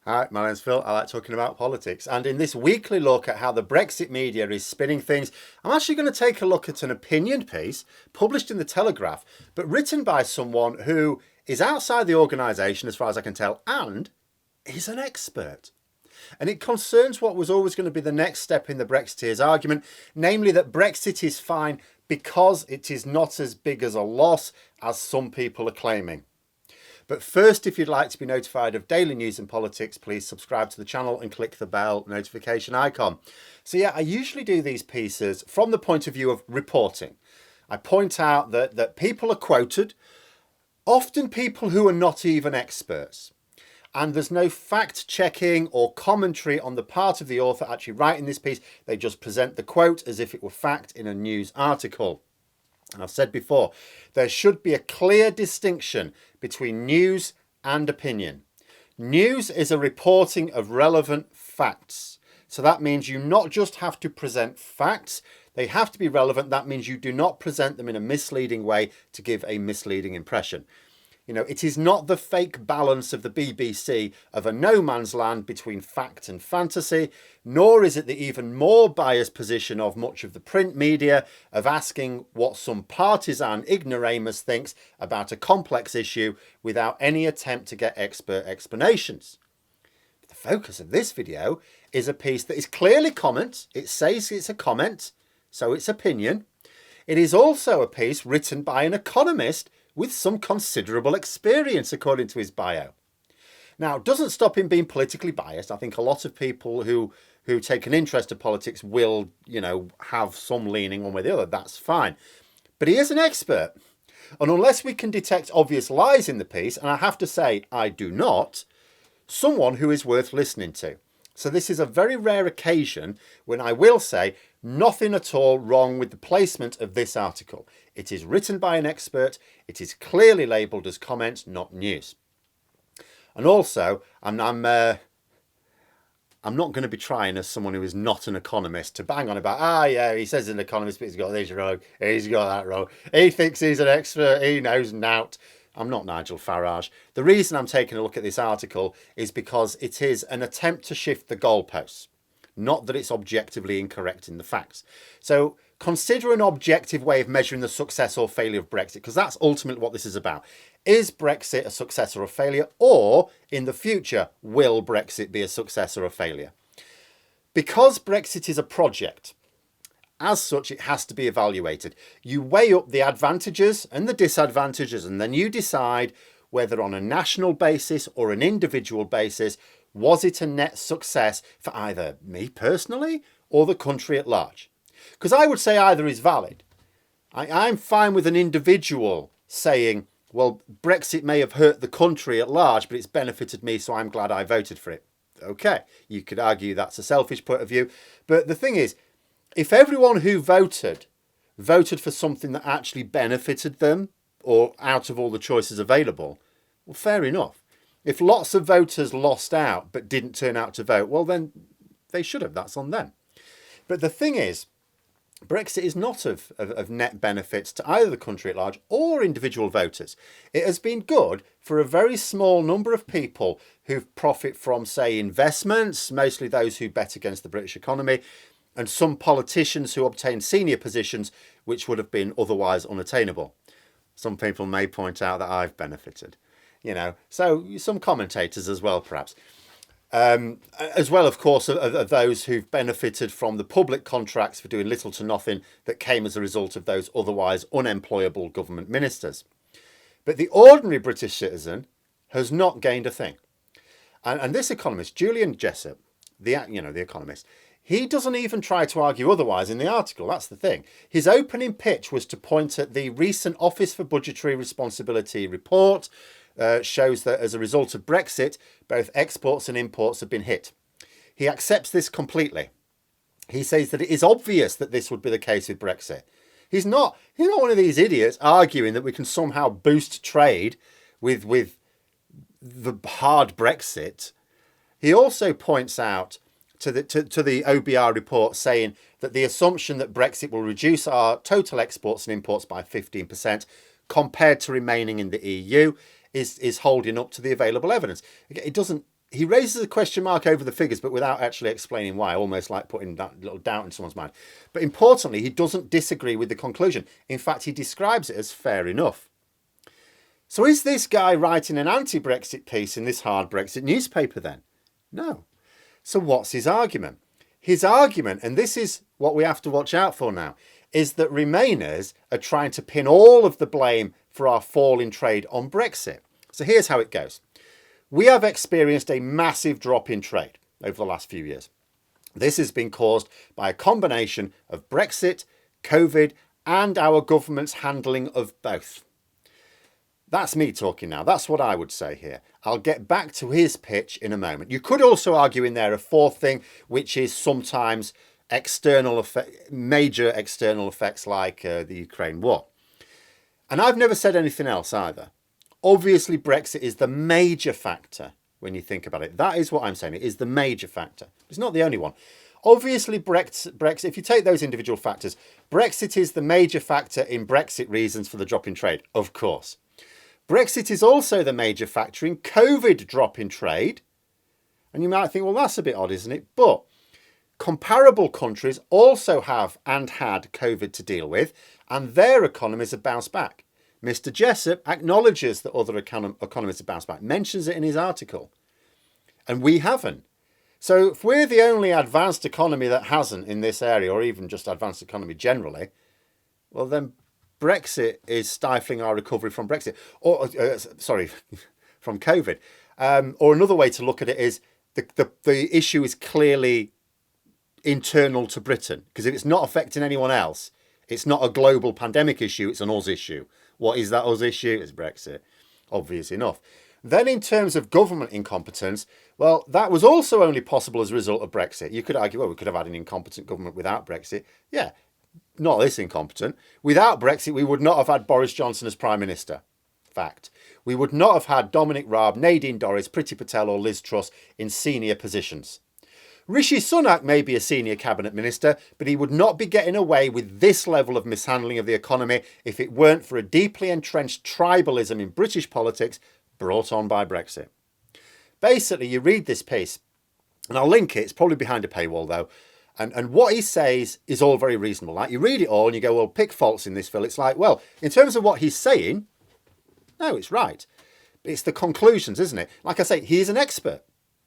Hi, my name's Phil. I like talking about politics. And in this weekly look at how the Brexit media is spinning things, I'm actually going to take a look at an opinion piece published in the Telegraph, but written by someone who is outside the organisation, as far as I can tell, and is an expert. And it concerns what was always going to be the next step in the Brexiteers' argument, namely that Brexit is fine because it is not as big as a loss as some people are claiming. But first, if you'd like to be notified of daily news and politics, please subscribe to the channel and click the bell notification icon. So yeah, I usually do these pieces from the point of view of reporting. I point out that people are quoted, often people who are not even experts. And there's no fact checking or commentary on the part of the author actually writing this piece. They just present the quote as if it were fact in a news article. And I've said before, there should be a clear distinction between news and opinion. News is a reporting of relevant facts. So that means you not just have to present facts, they have to be relevant. That means you do not present them in a misleading way to give a misleading impression. You know, it is not the fake balance of the BBC of a no man's land between fact and fantasy, nor is it the even more biased position of much of the print media of asking what some partisan ignoramus thinks about a complex issue without any attempt to get expert explanations. The focus of this video is a piece that is clearly comment. It says it's a comment, so it's opinion. It is also a piece written by an economist with some considerable experience, according to his bio. Now, it doesn't stop him being politically biased. I think a lot of people who take an interest in politics will, have some leaning one way or the other. That's fine. But he is an expert. And unless we can detect obvious lies in the piece, and I have to say, I do not, someone who is worth listening to. So this is a very rare occasion when I will say nothing at all wrong with the placement of this article. It is written by an expert. It is clearly labelled as comment, not news. And also, I'm not going to be trying as someone who is not an economist to bang on about, yeah, he says he's an economist, but he's got this wrong, he's got that wrong. He thinks he's an expert, he knows nout. I'm not Nigel Farage. The reason I'm taking a look at this article is because it is an attempt to shift the goalposts, not that it's objectively incorrect in the facts. So consider an objective way of measuring the success or failure of Brexit, because that's ultimately what this is about. Is Brexit a success or a failure? Or in the future, will Brexit be a success or a failure? Because Brexit is a project, as such, it has to be evaluated. You weigh up the advantages and the disadvantages, and then you decide whether on a national basis or an individual basis, was it a net success for either me personally or the country at large? Because I would say either is valid. I'm fine with an individual saying, well, Brexit may have hurt the country at large, but it's benefited me, so I'm glad I voted for it. Okay, you could argue that's a selfish point of view. But the thing is, if everyone who voted for something that actually benefited them, or out of all the choices available, well, fair enough. If lots of voters lost out but didn't turn out to vote, well, then they should have. That's on them. But the thing is, Brexit is not of net benefits to either the country at large or individual voters. It has been good for a very small number of people who profit from, say, investments, mostly those who bet against the British economy, and some politicians who obtain senior positions which would have been otherwise unattainable. Some people may point out that I've benefited, so some commentators as well, perhaps. As well, of course, of those who've benefited from the public contracts for doing little to nothing that came as a result of those otherwise unemployable government ministers. But the ordinary British citizen has not gained a thing. And this economist, Julian Jessup, the economist, he doesn't even try to argue otherwise in the article. That's the thing. His opening pitch was to point at the recent Office for Budgetary Responsibility report. Shows that as a result of Brexit, both exports and imports have been hit. He accepts this completely. He says that it is obvious that this would be the case with Brexit. He's not one of these idiots arguing that we can somehow boost trade with the hard Brexit. He also points out to the OBR report saying that the assumption that Brexit will reduce our total exports and imports by 15% compared to remaining in the EU is holding up to the available evidence. It doesn't he raises a question mark over the figures, but without actually explaining why, almost like putting that little doubt in someone's mind. But importantly, he doesn't disagree with the conclusion. In fact, he describes it as fair enough. So is this guy writing an anti-Brexit piece in this hard Brexit newspaper then? No. So what's his argument? His argument, and this is what we have to watch out for now, is that Remainers are trying to pin all of the blame for our fall in trade on Brexit. So here's how it goes. We have experienced a massive drop in trade over the last few years. This has been caused by a combination of Brexit, COVID, and our government's handling of both. That's me talking now. That's what I would say here. I'll get back to his pitch in a moment. You could also argue in there a fourth thing, which is sometimes major external effects like the Ukraine war. And I've never said anything else either. Obviously, Brexit is the major factor when you think about it. That is what I'm saying. It is the major factor. It's not the only one. Obviously, Brexit, if you take those individual factors, Brexit is the major factor in Brexit reasons for the drop in trade, of course. Brexit is also the major factor in COVID drop in trade. And you might think, well, that's a bit odd, isn't it? But comparable countries also have and had COVID to deal with, and their economies have bounced back. Mr. Jessup acknowledges that other economies have bounced back, mentions it in his article. And we haven't. So if we're the only advanced economy that hasn't in this area, or even just advanced economy generally, well then Brexit is stifling our recovery from Brexit. Or, from COVID. Or another way to look at it is the issue is clearly internal to Britain. Because if it's not affecting anyone else, it's not a global pandemic issue, it's an us issue. What is that us issue? It's Brexit, obvious enough. Then in terms of government incompetence, well, that was also only possible as a result of Brexit. You could argue, well, we could have had an incompetent government without Brexit. Yeah, not this incompetent. Without Brexit, we would not have had Boris Johnson as Prime Minister. Fact. We would not have had Dominic Raab, Nadine Dorries, Priti Patel or Liz Truss in senior positions. Rishi Sunak may be a senior cabinet minister, but he would not be getting away with this level of mishandling of the economy if it weren't for a deeply entrenched tribalism in British politics brought on by Brexit. Basically, you read this piece, and I'll link it, it's probably behind a paywall though, and what he says is all very reasonable. Like, you read it all and you go, well, pick faults in this, Phil. It's like, well, in terms of what he's saying, no, it's right. It's the conclusions, isn't it? Like I say, he's an expert.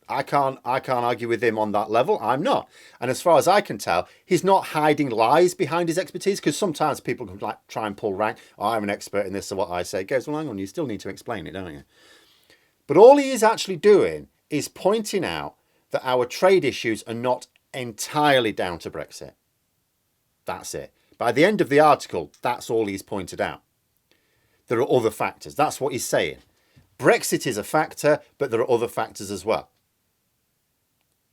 I can't argue with him on that level. I'm not. And as far as I can tell, he's not hiding lies behind his expertise, because sometimes people can like try and pull rank. Oh, I'm an expert in this, so what I say goes, well, hang on, you still need to explain it, don't you? But all he is actually doing is pointing out that our trade issues are not entirely down to Brexit. That's it. By the end of the article, that's all he's pointed out. There are other factors. That's what he's saying. Brexit is a factor, but there are other factors as well.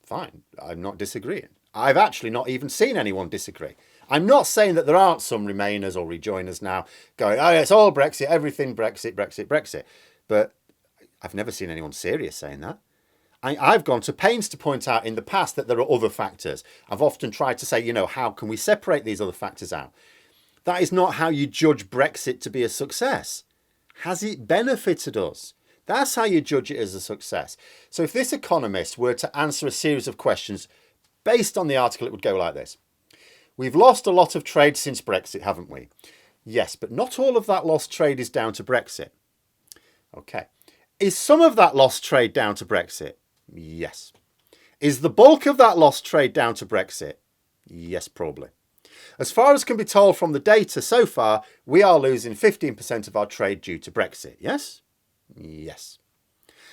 Fine, I'm not disagreeing. I've actually not even seen anyone disagree. I'm not saying that there aren't some Remainers or rejoiners now going, oh, it's all Brexit, everything Brexit, Brexit, Brexit. But I've never seen anyone serious saying that. I've gone to pains to point out in the past that there are other factors. I've often tried to say, how can we separate these other factors out? That is not how you judge Brexit to be a success. Has it benefited us? That's how you judge it as a success. So if this economist were to answer a series of questions based on the article, it would go like this. We've lost a lot of trade since Brexit, haven't we? Yes, but not all of that lost trade is down to Brexit. Okay. Is some of that lost trade down to Brexit? Yes. Is the bulk of that lost trade down to Brexit? Yes, probably. As far as can be told from the data so far, we are losing 15% of our trade due to Brexit. Yes? Yes.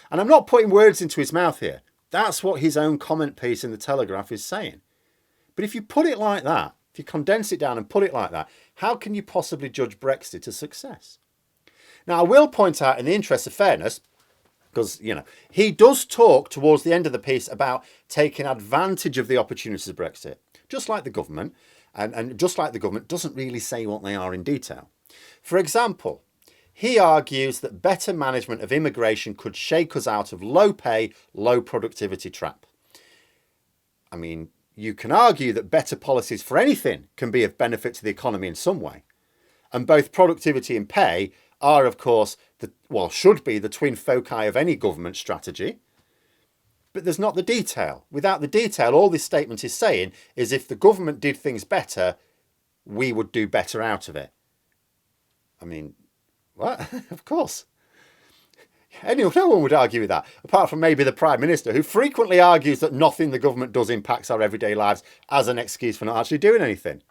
And I'm not putting words into his mouth here. That's what his own comment piece in the Telegraph is saying. But if you put it like that, if you condense it down and put it like that, how can you possibly judge Brexit a success? Now, I will point out, in the interest of fairness, because, he does talk towards the end of the piece about taking advantage of the opportunities of Brexit, just like the government, and just like the government doesn't really say what they are in detail. For example, he argues that better management of immigration could shake us out of low pay, low productivity trap. I mean, you can argue that better policies for anything can be of benefit to the economy in some way. And both productivity and pay are, of course, should be the twin foci of any government strategy. but there's not the detail. Without the detail, all this statement is saying is if the government did things better, we would do better out of it. I mean, what? Of course. No one would argue with that, apart from maybe the Prime Minister, who frequently argues that nothing the government does impacts our everyday lives as an excuse for not actually doing anything.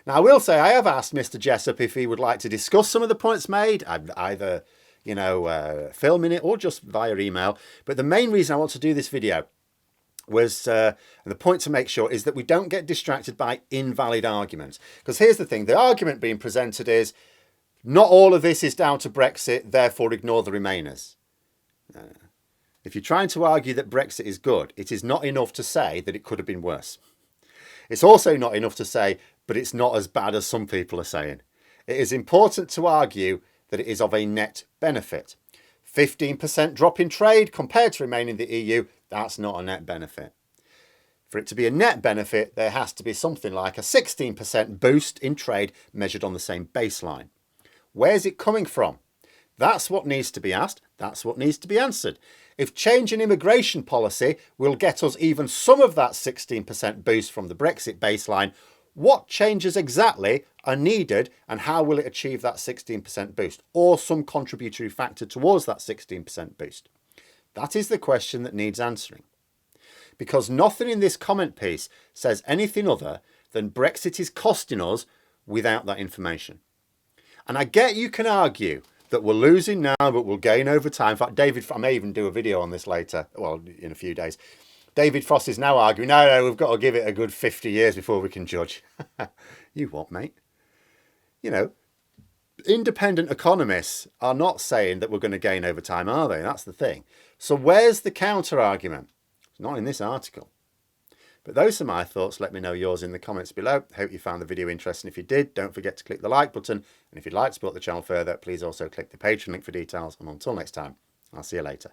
Now, I will say I have asked Mr. Jessup if he would like to discuss some of the points made, either, filming it or just via email. But the main reason I want to do this video was, and the point to make sure is that we don't get distracted by invalid arguments. Because here's the thing, the argument being presented is, not all of this is down to Brexit, therefore ignore the Remainers. If you're trying to argue that Brexit is good, it is not enough to say that it could have been worse. It's also not enough to say, but it's not as bad as some people are saying. It is important to argue that it is of a net benefit. 15% drop in trade compared to remaining in the EU, that's not a net benefit. For it to be a net benefit, there has to be something like a 16% boost in trade measured on the same baseline. Where's it coming from? That's what needs to be asked. That's what needs to be answered. If change in immigration policy will get us even some of that 16% boost from the Brexit baseline, what changes exactly are needed and how will it achieve that 16% boost or some contributory factor towards that 16% boost? That is the question that needs answering. Because nothing in this comment piece says anything other than Brexit is costing us without that information. And I get you can argue that we're losing now, but we'll gain over time. In fact, I may even do a video on this later, well, in a few days. David Frost is now arguing, no, we've got to give it a good 50 years before we can judge. You what, mate? Independent economists are not saying that we're going to gain over time, are they? That's the thing. So where's the counter argument? It's not in this article. But those are my thoughts. Let me know yours in the comments below. Hope you found the video interesting. If you did, don't forget to click the like button. And if you'd like to support the channel further, please also click the Patreon link for details. And until next time, I'll see you later.